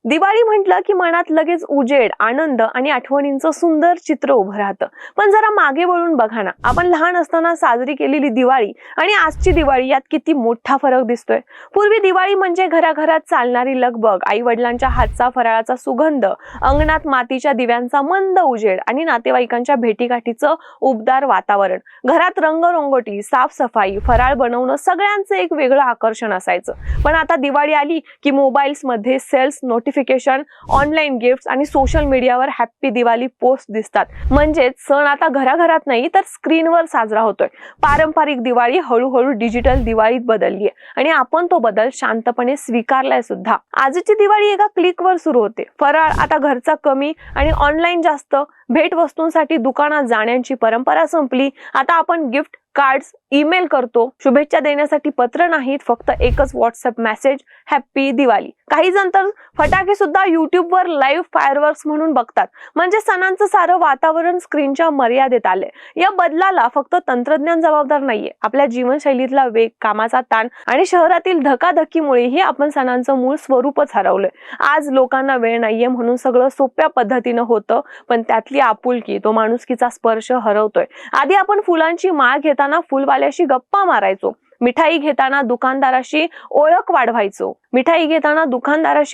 दिवाळी म्हटलं की मनात लगेच उजेड, आनंद आणि आठवणींचं सुंदर चित्र उभं राहतं. पण जरा मागे वळून बघा ना, आपण लहान असताना साजरी केलेली दिवाळी आणि आजची दिवाळी यात किती मोठा फरक दिसतोय. पूर्वी दिवाळी म्हणजे घराघरात चालणारी लगबग, आई वडिलांच्या हातचा फराळाचा सुगंध, अंगणात मातीच्या दिव्यांचा मंद उजेड आणि नातेवाईकांच्या भेटीगाठीचं उबदार वातावरण. घरात रंगरंगोटी, साफसफाई, फराळ बनवणं सगळ्यांचं एक वेगळं आकर्षण असायचं. पण आता दिवाळी आली की मोबाईल्स मध्ये सेल्स नोटिफिकेशन, ऑनलाईन गिफ्ट्स आणि सोशल मीडियावर हॅप्पी दिवाळी पोस्ट दिसतात. म्हणजेच सण आता घराघरात नाही तर स्क्रीनवर साजरा होतोय. पारंपरिक दिवाळी हळूहळू डिजिटल दिवाळीत बदलली आहे आणि आपण तो बदल शांतपणे स्वीकारलाय सुद्धा. आजची दिवाळी एका क्लिकवर सुरू होते. फराळ आता घरचा कमी आणि ऑनलाईन जास्त. भेटवस्तूंसाठी दुकानात जाण्याची परंपरा संपली. आता आपण गिफ्ट कार्ड्स, ईमेल करतो. शुभेच्छा देण्यासाठी पत्र नाहीत, फक्त एकच व्हॉट्सअप मेसेज, हॅप्पी दिवाळी. काही जण तर फटाके सुद्धा युट्यूबवर लाईव्ह फायरवर्क्स म्हणून बघतात. म्हणजे सणांचं सारं वातावरण स्क्रीनच्या मर्यादेत आलंय. या बदलाला फक्त तंत्रज्ञान जबाबदार नाहीये. आपल्या जीवनशैलीतला वेग, कामाचा ताण आणि शहरातील धकाधकीमुळेही आपण सणांचं मूळ स्वरूपच हरवलंय. आज लोकांना वेळ नाहीये म्हणून सगळं सोप्या पद्धतीनं होतं, पण त्यातली आपुलकी, तो माणुसकीचा स्पर्श हरवतोय. आधी आपण फुलांची माळ घेताना फुलवाल्याशी गप्पा मारायचो. मिठाई घेताना दुकानदाराशी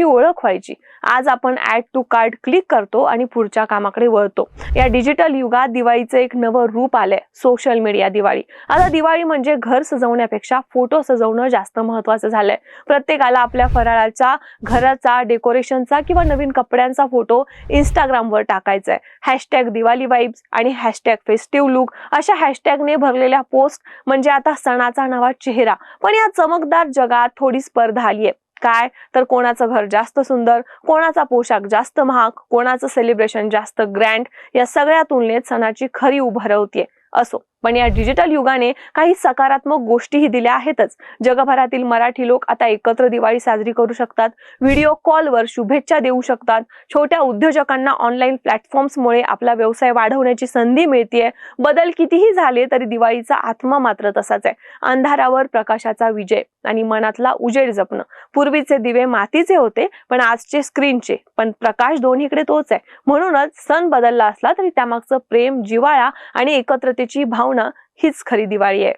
ओळख व्हायची. आज आपण ऍड टू कार्ट क्लिक करतो आणि पुढच्या कामाकडे वळतो. या डिजिटल युगात दिवाळीचं एक नवं रूप आलंय, सोशल मीडिया दिवाळी. आता दिवाळी म्हणजे घर सजवण्यापेक्षा फोटो सजवणं जास्त महत्वाचं झालंय. प्रत्येकाला आपल्या फराळाचा, घराचा, डेकोरेशनचा किंवा नवीन कपड्यांचा फोटो इंस्टाग्रामवर टाकायचा आहे. हॅशटॅग दिवाळी वाइब्स आणि हॅशटॅग फेस्टिव्ह लुक अशा हॅशटॅगने भरलेल्या पोस्ट म्हणजे आता सणाचा नवा चेहरा. पण या चमकदार जगात थोडी स्पर्धा आलीये. काय तर कोणाचं घर जास्त सुंदर, कोणाचा पोशाख जास्त महाग, कोणाचं सेलिब्रेशन जास्त ग्रँड. या सगळ्या तुलनेत सणाची खरी उभं राहतीये. असो, पण या डिजिटल युगाने काही सकारात्मक गोष्टीही दिल्या आहेतच. जगभरातील मराठी लोक आता एकत्र दिवाळी साजरी करू शकतात. व्हिडिओ कॉलवर शुभेच्छा देऊ शकतात. छोट्या उद्योजकांना ऑनलाईन प्लॅटफॉर्म्समुळे आपला व्यवसाय वाढवण्याची संधी मिळतेय. बदल कितीही झाले तरी दिवाळीचा आत्मा मात्र तसाच आहे. अंधारावर प्रकाशाचा विजय आणि मनातला उजेड जपणं. पूर्वीचे दिवे मातीचे होते, पण आजचे स्क्रीनचे. पण प्रकाश दोन्हीकडे तोच आहे. म्हणूनच सण बदलला असला तरी त्यामागचं प्रेम, जिव्हाळा आणि एकत्रतेची भावना हीच खरी दिवाळी आहे.